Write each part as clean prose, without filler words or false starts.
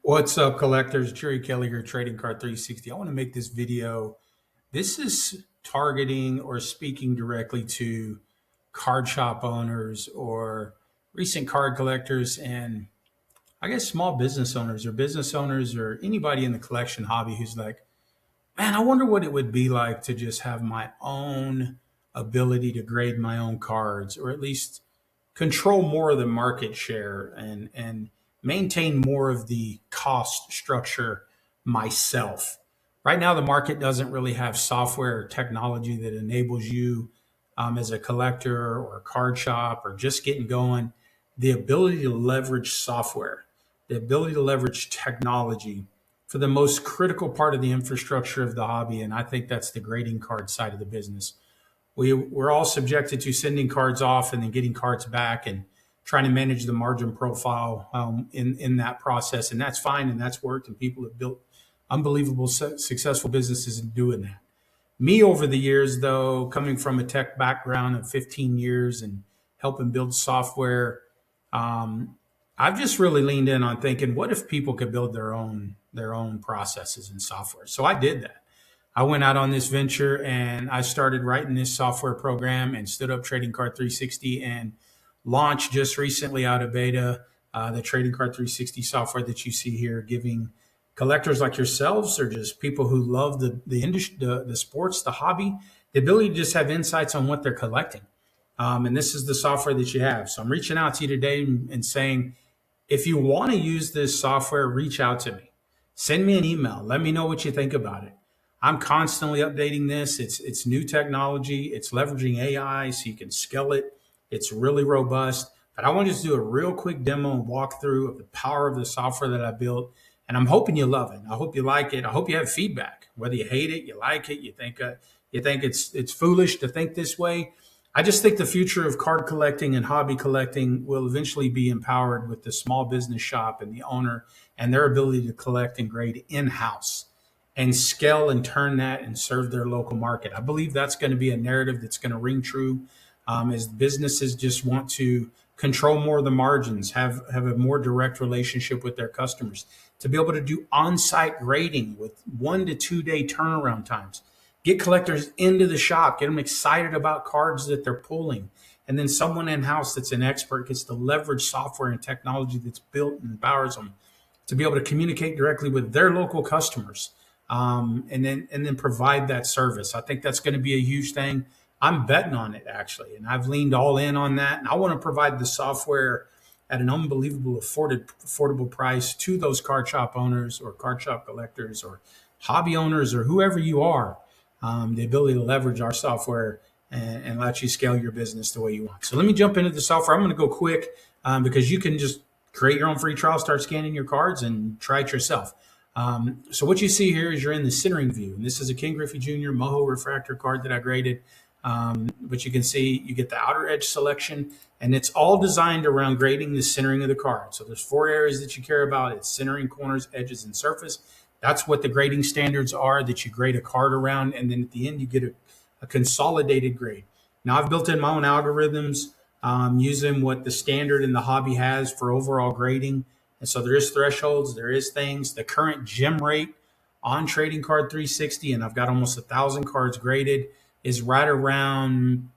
What's up, collectors? Jerry Kelly here, Trading Card 360. I want to make this video. This is targeting or speaking directly to card shop owners or recent card collectors and I guess small business owners or anybody in the collection hobby who's like, man, I wonder what it would be like to just have my own ability to grade my own cards, or at least control more of the market share and maintain more of the cost structure myself. Right now, the market doesn't really have software or technology that enables you, as a collector or a card shop or just getting going, the ability to leverage software, the ability to leverage technology for the most critical part of the infrastructure of the hobby. And I think that's the grading card side of the business. We're all subjected to sending cards off and then getting cards back and trying to manage the margin profile in that process. And that's fine, and that's worked, and people have built unbelievable successful businesses in doing that. Me, over the years, though, coming from a tech background of 15 years and helping build software, I've just really leaned in on thinking, what if people could build their own processes and software? So I did that. I went out on this venture and I started writing this software program and stood up Trading Card 360 and launched just recently out of beta the Trading Card 360 software that you see here, giving collectors like yourselves or just people who love the industry, the sports, the hobby, the ability to just have insights on what they're collecting. And this is the software that you have. So I'm reaching out to you today and saying, if you want to use this software, reach out to me. Send me an email. Let me know what you think about it. I'm constantly updating this. It's new technology. It's leveraging AI so you can scale it. It's really robust. But I want to just do a real quick demo and walkthrough of the power of the software that I built. And I'm hoping you love it. I hope you like it. I hope you have feedback, whether you hate it, you like it, you think it's foolish to think this way. I just think the future of card collecting and hobby collecting will eventually be empowered with the small business shop and the owner and their ability to collect and grade in-house and scale and turn that and serve their local market. I believe that's going to be a narrative that's going to ring true, as businesses just want to control more of the margins, have a more direct relationship with their customers, to be able to do on-site grading with 1 to 2 day turnaround times, get collectors into the shop, get them excited about cards that they're pulling. And then someone in-house that's an expert gets to leverage software and technology that's built and empowers them to be able to communicate directly with their local customers, and then provide that service. I think that's going to be a huge thing. I'm betting on it, actually, and I've leaned all in on that. And I want to provide the software at an unbelievable affordable price to those card shop owners or card shop collectors or hobby owners or whoever you are. The ability to leverage our software and let you scale your business the way you want. So let me jump into the software. I'm going to go quick because you can just create your own free trial, start scanning your cards, and try it yourself. So what you see here is you're in the centering view. And this is a King Griffey Jr. Mojo Refractor card that I graded. But you can see you get the outer edge selection, and it's all designed around grading the centering of the card. So there's 4 areas that you care about. It's centering, corners, edges, and surface. That's what the grading standards are that you grade a card around. And then at the end, you get a consolidated grade. Now, I've built in my own algorithms using what the standard in the hobby has for overall grading. And so there is thresholds, there is things. The current gem rate on Trading Card 360, and I've got almost 1,000 cards graded, is right around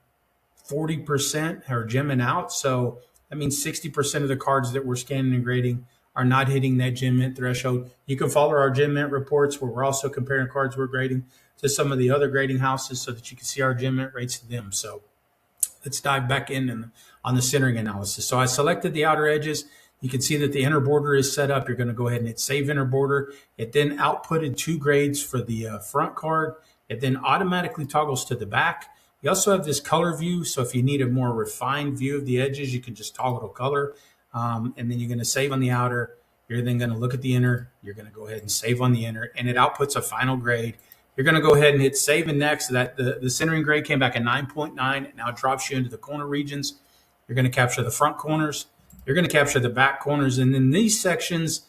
40% are gemming out. So that means 60% of the cards that we're scanning and grading are not hitting that gem mint threshold. You can follow our gem mint reports where we're also comparing cards we're grading to some of the other grading houses so that you can see our gem mint rates to them. So let's dive back in on the centering analysis. So I selected the outer edges. You can see that the inner border is set up. You're going to go ahead and hit Save Inner Border. It then outputted 2 grades for the front card. It then automatically toggles to the back. You also have this color view. So if you need a more refined view of the edges, you can just toggle color. And then you're going to save on the outer. You're then going to look at the inner. You're going to go ahead and save on the inner. And it outputs a final grade. You're going to go ahead and hit Save and Next. That the centering grade came back at 9.9. It now drops you into the corner regions. You're going to capture the front corners. You're going to capture the back corners. And then these sections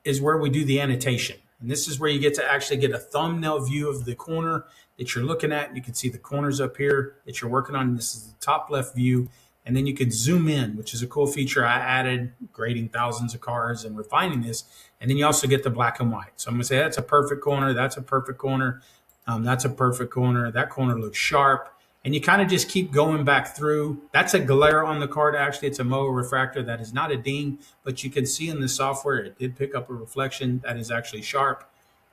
is where we do the annotation. And this is where you get to actually get a thumbnail view of the corner that you're looking at. You can see the corners up here that you're working on. This is the top left view. And then you can zoom in, which is a cool feature I added, grading thousands of cars and refining this. And then you also get the black and white. So I'm gonna say that's a perfect corner, that's a perfect corner, that's a perfect corner, that corner looks sharp. And you kind of just keep going back through. That's a glare on the card, actually. It's a Mojo refractor. That is not a ding, but you can see in the software it did pick up a reflection that is actually sharp.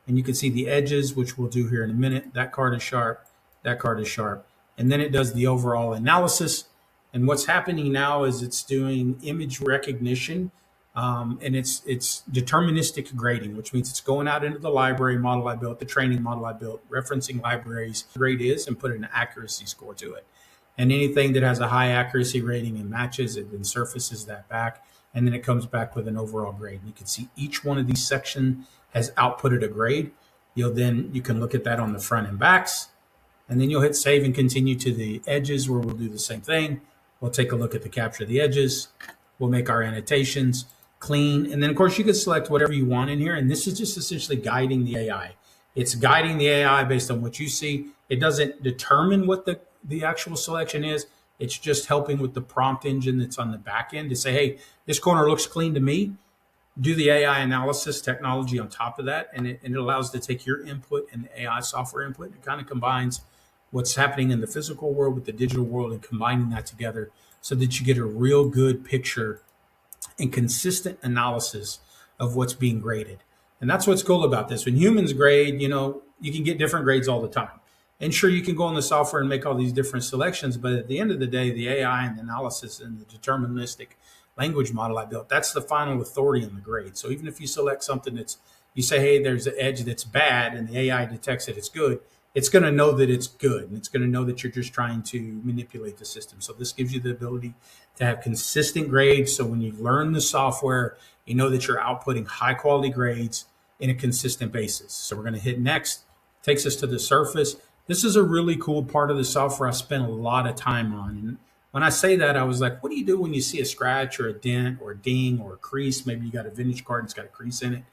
And you can see the edges, which we'll do here in a minute. That card is sharp, that card is sharp. And then it does the overall analysis. And what's happening now is it's doing image recognition, and it's deterministic grading, which means it's going out into the library model I built, the training model I built, referencing libraries, grade is, and put an accuracy score to it. And anything that has a high accuracy rating and matches, it then surfaces that back, and then it comes back with an overall grade. And you can see each one of these sections has outputted a grade. You can look at that on the front and backs, and then you'll hit save and continue to the edges where we'll do the same thing. We'll take a look at the capture of the edges. We'll make our annotations clean. And then, of course, you can select whatever you want in here. And this is just essentially guiding the AI. It's guiding the AI based on what you see. It doesn't determine what the actual selection is. It's just helping with the prompt engine that's on the back end to say, hey, this corner looks clean to me. Do the AI analysis technology on top of that. And it allows to take your input and the AI software input. It kind of combines what's happening in the physical world with the digital world and combining that together so that you get a real good picture and consistent analysis of what's being graded. And that's what's cool about this. When humans grade, you can get different grades all the time. And sure, you can go in the software and make all these different selections, but at the end of the day, the AI and the analysis and the deterministic language model I built, that's the final authority on the grade. So even if you select something you say, hey, there's an edge that's bad and the AI detects that it's good, it's going to know that it's good, and it's going to know that you're just trying to manipulate the system. So this gives you the ability to have consistent grades. So when you learn the software, you know that you're outputting high quality grades in a consistent basis. So we're going to hit next. Takes us to the surface. This is a really cool part of the software I spent a lot of time on. And when I say that, I was like, what do you do when you see a scratch or a dent or a ding or a crease? Maybe you got a vintage card and it's got a crease in it.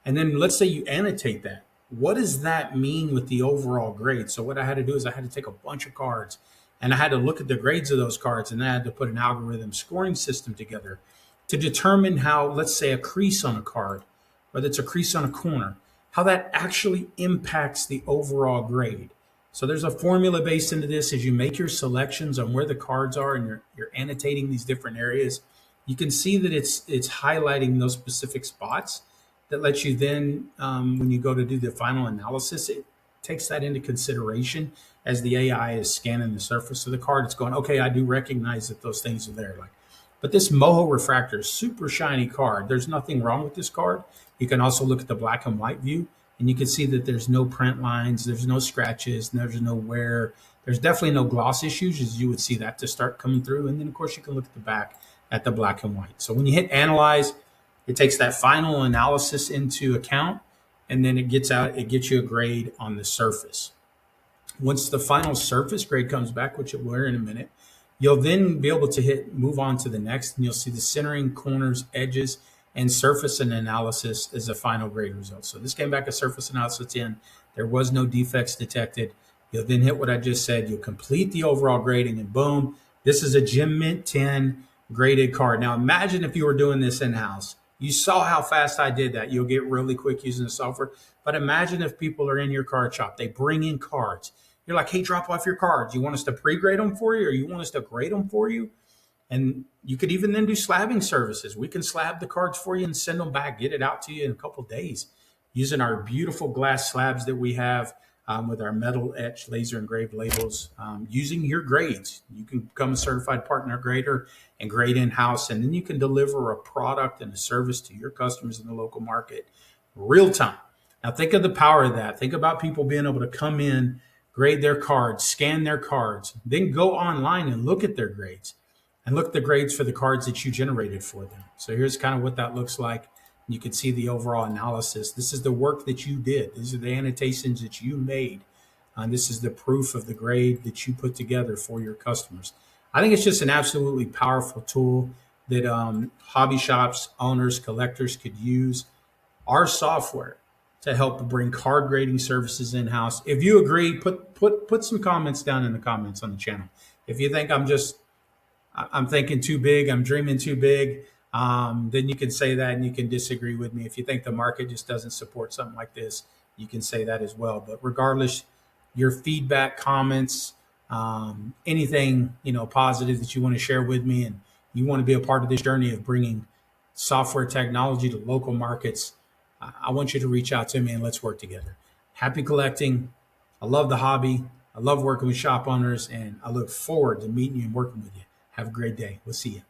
And then let's say you annotate that. What does that mean with the overall grade? So what I had to do is I had to take a bunch of cards and I had to look at the grades of those cards, and I had to put an algorithm scoring system together to determine how, let's say, a crease on a card, whether it's a crease on a corner, how that actually impacts the overall grade. So there's a formula based into this. As you make your selections on where the cards are and you're annotating these different areas, you can see that it's highlighting those specific spots. That lets you then, when you go to do the final analysis, it takes that into consideration as the AI is scanning the surface of the card. It's going, okay, I do recognize that those things are there. But this Mojo refractor, super shiny card. There's nothing wrong with this card. You can also look at the black and white view, and you can see that there's no print lines, there's no scratches, there's no wear. There's definitely no gloss issues, as you would see that to start coming through. And then, of course, you can look at the back at the black and white. So when you hit analyze, it takes that final analysis into account, and then it gets you a grade on the surface. Once the final surface grade comes back, which it will in a minute, you'll then be able to move on to the next, and you'll see the centering, corners, edges, and surface and analysis as a final grade result. So this came back a surface analysis 10. There was no defects detected. You'll then hit what I just said. You'll complete the overall grading, and boom, this is a Gem Mint 10 graded card. Now imagine if you were doing this in-house. You saw how fast I did that. You'll get really quick using the software. But imagine if people are in your card shop. They bring in cards. You're like, hey, drop off your cards. You want us to pre-grade them for you, or you want us to grade them for you? And you could even then do slabbing services. We can slab the cards for you and send them back, get it out to you in a couple of days using our beautiful glass slabs that we have with our metal etched laser engraved labels, using your grades. You can become a certified partner grader and grade in-house, and then you can deliver a product and a service to your customers in the local market real time. Now think of the power of that. Think about people being able to come in, grade their cards, scan their cards, then go online and look at their grades and look at the grades for the cards that you generated for them. So here's kind of what that looks like. You can see the overall analysis. This is the work that you did. These are the annotations that you made. This is the proof of the grade that you put together for your customers. I think it's just an absolutely powerful tool that hobby shops, owners, collectors could use our software to help bring card grading services in-house. If you agree, put some comments down in the comments on the channel. If you think I'm I'm thinking too big, I'm dreaming too big, then you can say that and you can disagree with me. If you think the market just doesn't support something like this, you can say that as well. But regardless, your feedback, comments, anything positive that you want to share with me, and you want to be a part of this journey of bringing software technology to local markets, I want you to reach out to me and let's work together. Happy collecting. I love the hobby. I love working with shop owners, and I look forward to meeting you and working with you. Have a great day. We'll see you.